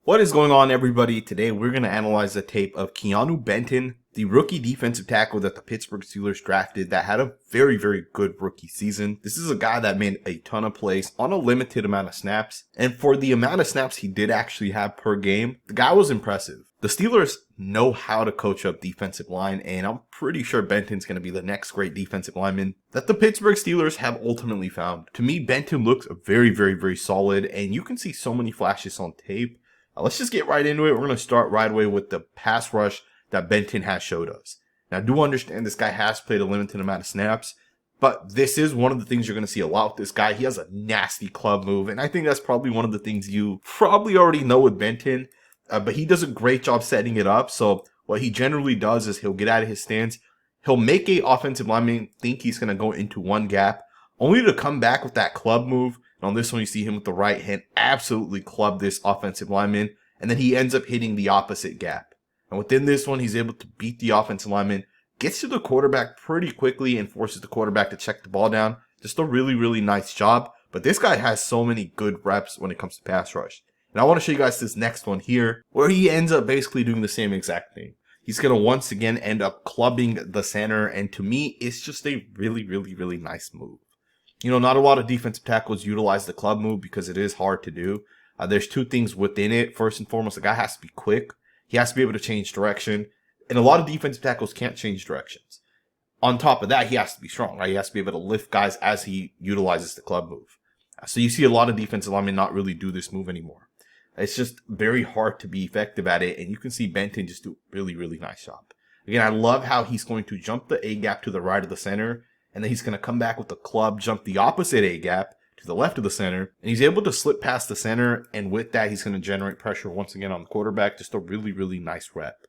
What is going on, everybody? Today we're going to analyze the tape of Keaanu Benton, the rookie defensive tackle that the Pittsburgh Steelers drafted that had a very, very good rookie season. This is a guy that made a ton of plays on a limited amount of snaps. And for the amount of snaps he did actually have per game, the guy was impressive. The Steelers know how to coach up defensive line, and I'm pretty sure Benton's going to be the next great defensive lineman that the Pittsburgh Steelers have ultimately found. To me, Benton looks very, very, very solid, and you can see so many flashes on tape. Let's just get right into it. We're going to start right away with the pass rush that Benton has showed us. Now, do understand this guy has played a limited amount of snaps, but this is one of the things you're going to see a lot with this guy. He has a nasty club move, and I think that's probably one of the things you probably already know with Benton, but he does a great job setting it up. So what he generally does is he'll get out of his stance. He'll make a offensive lineman think he's going to go into one gap, only to come back with that club move. On this one, you see him with the right hand absolutely club this offensive lineman, and then he ends up hitting the opposite gap. And within this one, he's able to beat the offensive lineman, gets to the quarterback pretty quickly, and forces the quarterback to check the ball down. Just a really, really nice job. But this guy has so many good reps when it comes to pass rush. And I want to show you guys this next one here, where he ends up basically doing the same exact thing. He's going to once again end up clubbing the center, and to me, it's just a really, really, really nice move. You know, not a lot of defensive tackles utilize the club move because it is hard to do. There's two things within it. First and foremost, the guy has to be quick. He has to be able to change direction. And a lot of defensive tackles can't change directions. On top of that, he has to be strong, right? He has to be able to lift guys as he utilizes the club move. So you see a lot of defensive linemen not really do this move anymore. It's just very hard to be effective at it. And you can see Benton just do a really, really nice job. Again, I love how he's going to jump the A gap to the right of the center. And then he's going to come back with the club, jump the opposite A gap to the left of the center. And he's able to slip past the center. And with that, he's going to generate pressure once again on the quarterback. Just a really, really nice rep.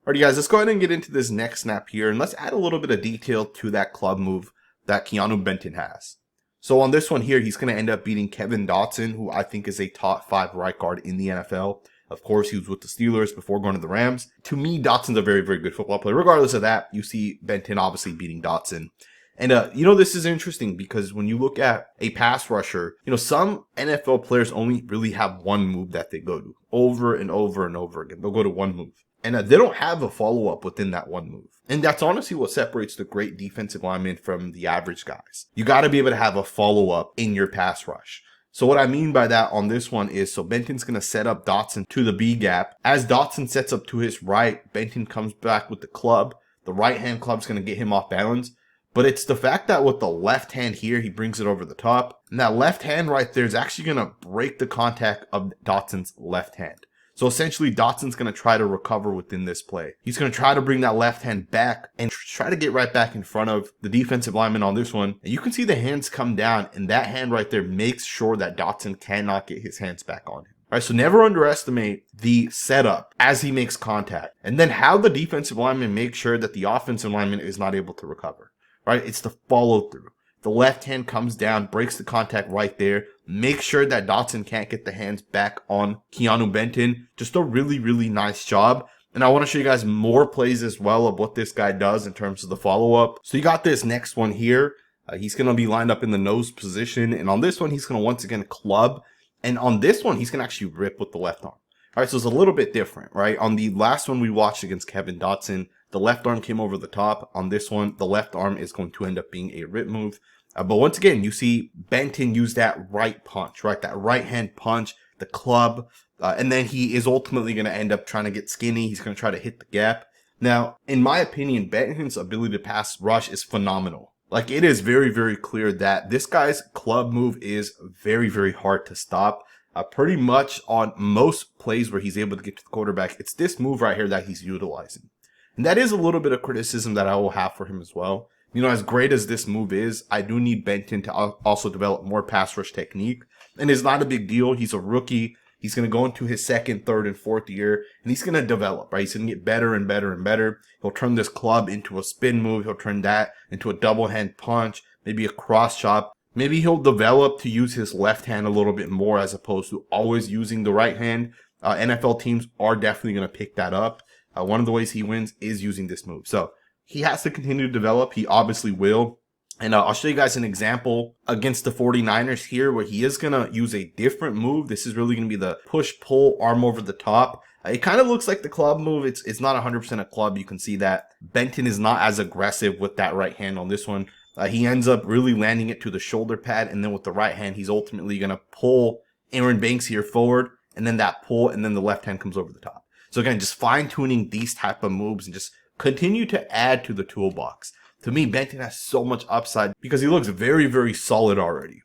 Alrighty, guys, let's go ahead and get into this next snap here. And let's add a little bit of detail to that club move that Keaanu Benton has. So on this one here, he's going to end up beating Kevin Dotson, who I think is a top 5 right guard in the NFL. Of course, he was with the Steelers before going to the Rams. To me, Dotson's a very, very good football player. Regardless of that, you see Benton obviously beating Dotson. And, this is interesting because when you look at a pass rusher, some NFL players only really have one move that they go to over and over and over again. They'll go to one move. And they don't have a follow-up within that one move. And that's honestly what separates the great defensive linemen from the average guys. You got to be able to have a follow-up in your pass rush. So what I mean by that on this one is, so Benton's going to set up Dotson to the B gap. As Dotson sets up to his right, Benton comes back with the club. The right-hand club's going to get him off balance. But it's the fact that with the left hand here, he brings it over the top. And that left hand right there is actually going to break the contact of Dotson's left hand. So essentially, Dotson's going to try to recover within this play. He's going to try to bring that left hand back and try to get right back in front of the defensive lineman on this one. And you can see the hands come down, and that hand right there makes sure that Dotson cannot get his hands back on him. All right, so never underestimate the setup as he makes contact. And then how the defensive lineman makes sure that the offensive lineman is not able to recover. Right, it's the follow through. The left hand comes down, breaks the contact right there. Make sure that Dotson can't get the hands back on Keaanu Benton. Just a really, really nice job. And I want to show you guys more plays as well of what this guy does in terms of the follow-up. So you got this next one here. He's going to be lined up in the nose position. And on this one, he's going to once again club. And on this one, he's going to actually rip with the left arm. All right, so it's a little bit different, right? On the last one we watched against Kevin Dotson, the left arm came over the top. On this one, the left arm is going to end up being a rip move. But once again, you see Benton use that right punch, right? That right hand punch, the club. And then he is ultimately going to end up trying to get skinny. He's going to try to hit the gap. Now, in my opinion, Benton's ability to pass rush is phenomenal. Like, it is very, very clear that this guy's club move is very, very hard to stop. Pretty much on most plays where he's able to get to the quarterback, it's this move right here that he's utilizing. And that is a little bit of criticism that I will have for him as well. As great as this move is, I do need Benton to also develop more pass rush technique. And it's not a big deal. He's a rookie. He's going to go into his second, third, and fourth year, and he's going to develop, right? He's going to get better and better and better. He'll turn this club into a spin move. He'll turn that into a double hand punch, maybe a cross chop. Maybe he'll develop to use his left hand a little bit more as opposed to always using the right hand. NFL teams are definitely going to pick that up. One of the ways he wins is using this move. So he has to continue to develop. He obviously will. And I'll show you guys an example against the 49ers here where he is going to use a different move. This is really going to be the push-pull arm over the top. It kind of looks like the club move. It's not 100% a club. You can see that Benton is not as aggressive with that right hand on this one. He ends up really landing it to the shoulder pad, and then with the right hand, he's ultimately going to pull Aaron Banks here forward, and then that pull, and then the left hand comes over the top. So again, just fine-tuning these type of moves and just continue to add to the toolbox. To me, Benton has so much upside because he looks very, very solid already.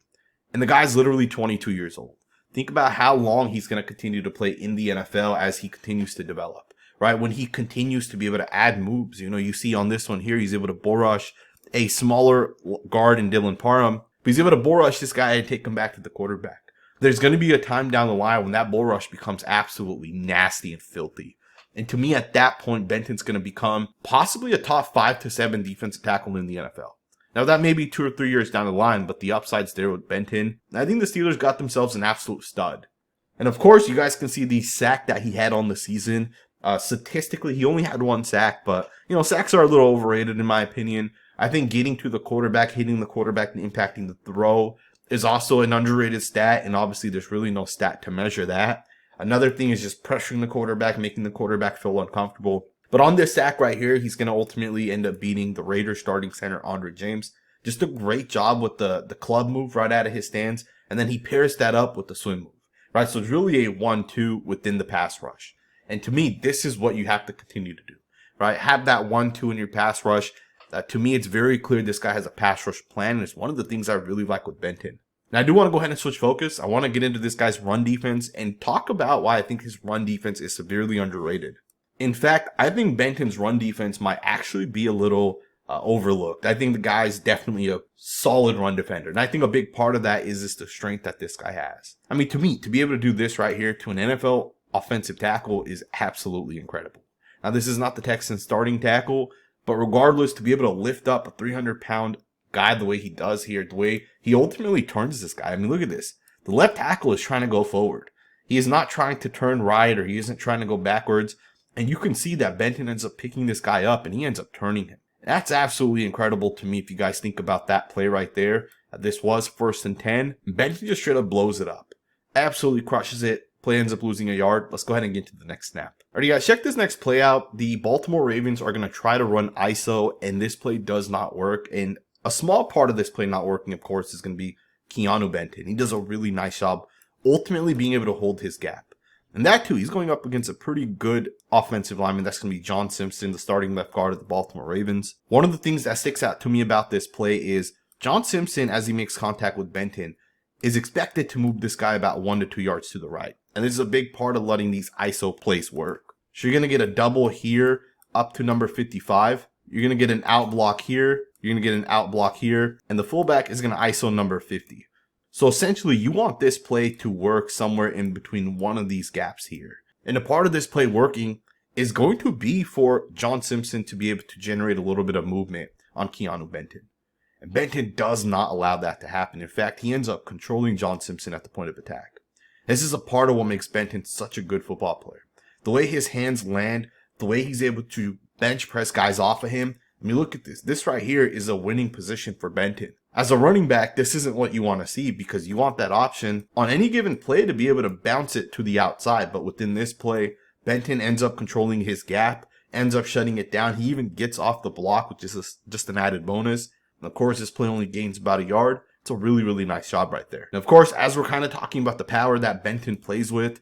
And the guy's literally 22 years old. Think about how long he's going to continue to play in the NFL as he continues to develop, right? When he continues to be able to add moves. You know, you see on this one here, he's able to bull rush a smaller guard in Dylan Parham, but he's able to bull rush this guy and take him back to the quarterback. There's going to be a time down the line when that bull rush becomes absolutely nasty and filthy. And to me, at that point, Benton's going to become possibly a top 5 to 7 defensive tackle in the NFL. Now, that may be 2 or 3 years down the line, but the upside's there with Benton. I think the Steelers got themselves an absolute stud. And of course, you guys can see the sack that he had on the season. Statistically, he only had 1 sack, but, you know, sacks are a little overrated in my opinion. I think getting to the quarterback, hitting the quarterback, and impacting the throw is also an underrated stat, and obviously there's really no stat to measure that. Another thing is just pressuring the quarterback, making the quarterback feel uncomfortable. But on this sack right here, he's going to ultimately end up beating the Raiders starting center, Andre James. Just a great job with the club move right out of his stance, and then he pairs that up with the swim move, right? So it's really a 1-2 within the pass rush. And to me, this is what you have to continue to do, right? Have that 1-2 in your pass rush. To me, it's very clear this guy has a pass rush plan, and it's one of the things I really like with Benton. Now, I do want to go ahead and switch focus. I want to get into this guy's run defense and talk about why I think his run defense is severely underrated. In fact, I think Benton's run defense might actually be a little overlooked. I think the guy's definitely a solid run defender. And I think a big part of that is just the strength that this guy has. I mean, to me, to be able to do this right here to an NFL offensive tackle is absolutely incredible. Now, this is not the Texans starting tackle, but regardless, to be able to lift up a 300-pound guy the way he does here, the way he ultimately turns this guy. I mean, look at this. The left tackle is trying to go forward. He is not trying to turn right, or he isn't trying to go backwards. And you can see that Benton ends up picking this guy up, and he ends up turning him. That's absolutely incredible to me if you guys think about that play right there. This was 1st and 10. Benton just straight up blows it up. Absolutely crushes it. Play ends up losing a yard. Let's go ahead and get to the next snap. Alright guys, check this next play out. The Baltimore Ravens are going to try to run ISO, and this play does not work. And a small part of this play not working, of course, is going to be Keanu Benton. He does a really nice job ultimately being able to hold his gap. And that too, he's going up against a pretty good offensive lineman. That's going to be John Simpson, the starting left guard of the Baltimore Ravens. One of the things that sticks out to me about this play is John Simpson, as he makes contact with Benton, is expected to move this guy about 1 to 2 yards to the right. And this is a big part of letting these ISO plays work. So you're going to get a double here up to number 55. You're going to get an out block here. You're going to get an out block here. And the fullback is going to ISO number 50. So essentially, you want this play to work somewhere in between one of these gaps here. And a part of this play working is going to be for John Simpson to be able to generate a little bit of movement on Keanu Benton. And Benton does not allow that to happen. In fact, he ends up controlling John Simpson at the point of attack. This is a part of what makes Benton such a good football player. The way his hands land, the way he's able to bench press guys off of him. I mean, look at this. This right here is a winning position for Benton. As a running back, this isn't what you want to see because you want that option on any given play to be able to bounce it to the outside. But within this play, Benton ends up controlling his gap, ends up shutting it down. He even gets off the block, which is just an added bonus. And of course, this play only gains about a yard. It's a really, really nice job right there. And of course, as we're kind of talking about the power that Benton plays with,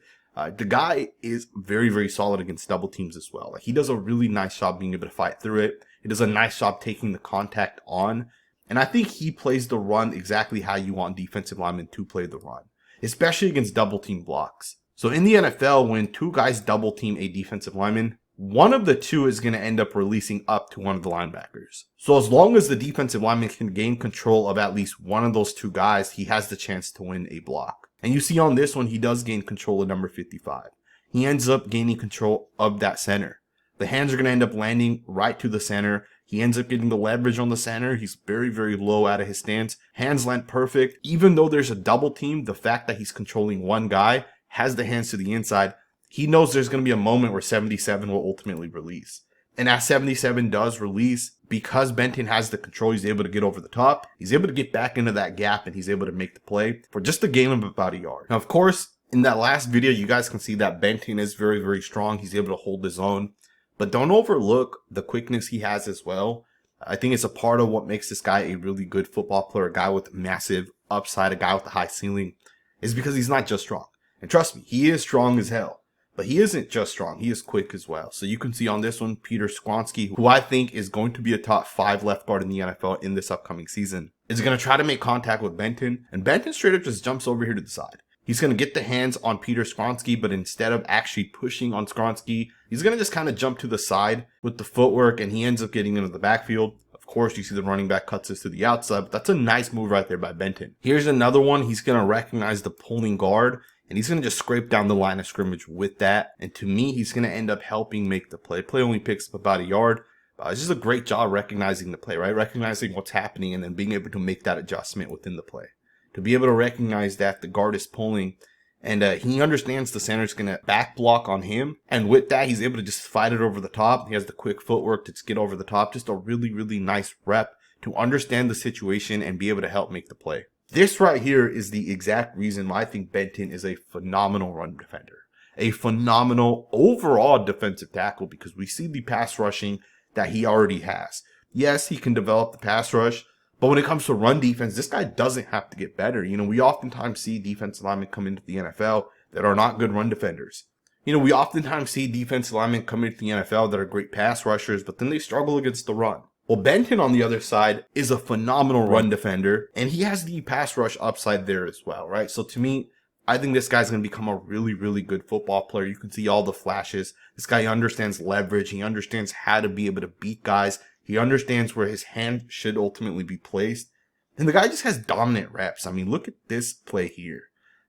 the guy is very, very solid against double teams as well. Like, he does a really nice job being able to fight through it. He does a nice job taking the contact on. And I think he plays the run exactly how you want defensive linemen to play the run, especially against double team blocks. So in the NFL, when 2 guys double team a defensive lineman, one of the 2 is going to end up releasing up to one of the linebackers. So as long as the defensive lineman can gain control of at least one of those 2 guys, he has the chance to win a block. And you see on this one, he does gain control of number 55. He ends up gaining control of that center. The hands are going to end up landing right to the center. He ends up getting the leverage on the center. He's very, very low out of his stance. Hands land perfect. Even though there's a double team, the fact that he's controlling one guy, has the hands to the inside, he knows there's going to be a moment where 77 will ultimately release. And as 77 does release, because Benton has the control, he's able to get over the top. He's able to get back into that gap and he's able to make the play for just a gain of about a yard. Now, of course, in that last video, you guys can see that Benton is very, very strong. He's able to hold his own, but don't overlook the quickness he has as well. I think it's a part of what makes this guy a really good football player, a guy with massive upside, a guy with a high ceiling, is because he's not just strong. And trust me, he is strong as hell. But he isn't just strong, he is quick as well. So you can see on this one, Peter Skronsky, who I think is going to be a top 5 left guard in the NFL in this upcoming season, is going to try to make contact with Benton. And Benton straight up just jumps over here to the side. He's going to get the hands on Peter Skronsky, but instead of actually pushing on Skronsky, he's going to just kind of jump to the side with the footwork, and he ends up getting into the backfield. Of course, you see the running back cuts this to the outside, but that's a nice move right there by Benton. Here's another one. He's going to recognize the pulling guard, and he's going to just scrape down the line of scrimmage with that. And to me, he's going to end up helping make the play. Play only picks up about a yard. It's just a great job recognizing the play, right? Recognizing what's happening and then being able to make that adjustment within the play. To be able to recognize that the guard is pulling and he understands the center's going to back block on him. And with that, he's able to just fight it over the top. He has the quick footwork to just get over the top. Just a really, really nice rep to understand the situation and be able to help make the play. This right here is the exact reason why I think Benton is a phenomenal run defender. A phenomenal overall defensive tackle because we see the pass rushing that he already has. Yes, he can develop the pass rush, but when it comes to run defense, this guy doesn't have to get better. You know, we oftentimes see defensive linemen come into the NFL that are not good run defenders. You know, we oftentimes see defensive linemen come into the NFL that are great pass rushers, but then they struggle against the run. Well, Benton, on the other side, is a phenomenal run defender, and he has the pass rush upside there as well, right? So to me, I think this guy's going to become a really, really good football player. You can see all the flashes. This guy understands leverage. He understands how to be able to beat guys. He understands where his hand should ultimately be placed. And the guy just has dominant reps. I mean, look at this play here.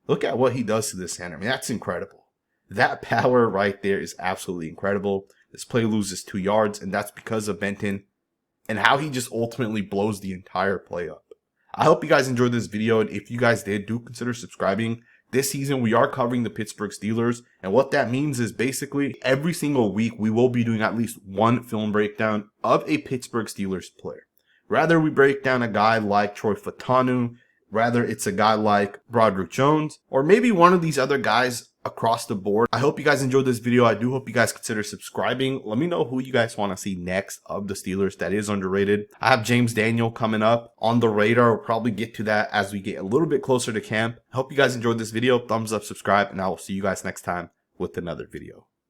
Look at what he does to the center. I mean, that's incredible. That power right there is absolutely incredible. This play loses 2 yards, and that's because of Benton and how he just ultimately blows the entire play up. I hope you guys enjoyed this video, and if you guys did, do consider subscribing. This season, we are covering the Pittsburgh Steelers, and what that means is basically every single week, we will be doing at least one film breakdown of a Pittsburgh Steelers player. Rather we break down a guy like Troy Fautanu, rather it's a guy like Broderick Jones, or maybe one of these other guys across the board. I hope you guys enjoyed this video. I do hope you guys consider subscribing. Let me know who you guys want to see next of the Steelers that is underrated. I have James Daniel coming up on the radar. We'll probably get to that as we get a little bit closer to camp. I hope you guys enjoyed this video. Thumbs up, subscribe, and I will see you guys next time with another video.